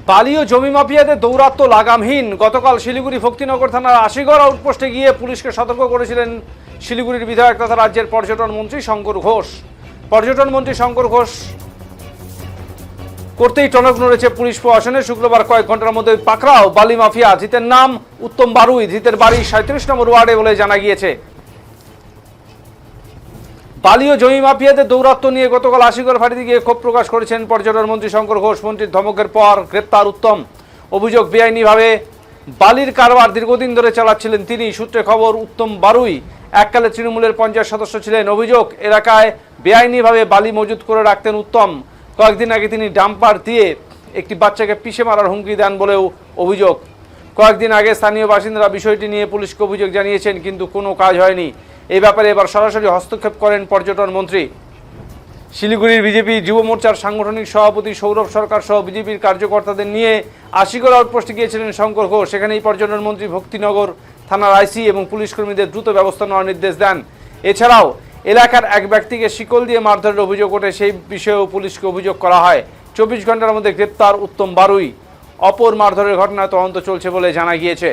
বালি ও জমি মাফিয়াদের দৌরাত্ম্য লাগামহীন। গতকাল শিলিগুড়ি ভক্তিনগর থানার আশিগড় আউটপোস্টে গিয়ে পুলিশকে সতর্ক করেছিলেন শিলিগুড়ির বিধায়ক তথা রাজ্যের পর্যটন মন্ত্রী শঙ্কর ঘোষ। পর্যটন মন্ত্রী শঙ্কর ঘোষ করতেই টনক নড়েছে পুলিশ প্রশাসনে। শুক্রবার কয়েক ঘন্টার মধ্যে পাকড়াও বালি মাফিয়া। ধৃতের নাম উত্তম বারুই। ধৃতের বাড়ি 37 নম্বর ওয়ার্ডে বলে জানা গিয়েছে। বালি ও জমি মাফিয়াদের দৌরাত্ম্য নিয়ে গতকাল আশিগড় ফাঁড়িতে গিয়ে ক্ষোভ প্রকাশ করেছেন পর্যটন মন্ত্রী শঙ্কর ঘোষ। মন্ত্রীর ধমকের পর গ্রেপ্তার উত্তম। অভিযোগ, বেআইনিভাবে বালির কারবার দীর্ঘদিন ধরে চালাচ্ছিলেন তিনি। সূত্রে খবর, উত্তম বারুই এককালে তৃণমূলের পঞ্চায়েত সদস্য ছিলেন। অভিযোগ, এলাকায় বেআইনিভাবে বালি মজুত করে রাখতেন উত্তম। কয়েকদিন আগে তিনি ডাম্পার দিয়ে একটি বাচ্চাকে পিষে মারার হুমকি দেন বলেও অভিযোগ। কয়েকদিন আগে স্থানীয় বাসিন্দারা বিষয়টি নিয়ে পুলিশকে অভিযোগ জানিয়েছেন, কিন্তু কোনো কাজ হয়নি। এই ব্যাপারে এবার সরাসরি হস্তক্ষেপ করেন পর্যটন মন্ত্রী। শিলিগুড়ির বিজেপি যুব মোর্চার সাংগঠনিক সভাপতি সৌরভ সরকার সহ বিজেপির কার্যকর্তাদের নিয়ে আশিগড় আউটপোস্টে গিয়েছিলেন শঙ্কর ঘোষ। সেখানেই পর্যটন মন্ত্রী ভক্তিনগর থানার আইসি এবং পুলিশ কর্মীদের দ্রুত ব্যবস্থা নেওয়ার নির্দেশ দেন। এছাড়াও এলাকার এক ব্যক্তিকে শিকল দিয়ে মারধরের অভিযোগ ওঠে, সেই বিষয়েও পুলিশকে অভিযোগ করা হয়। 24 ঘন্টার মধ্যে গ্রেপ্তার উত্তম বারুই। অপর মারধরের ঘটনায় তদন্ত চলছে বলে জানা গিয়েছে।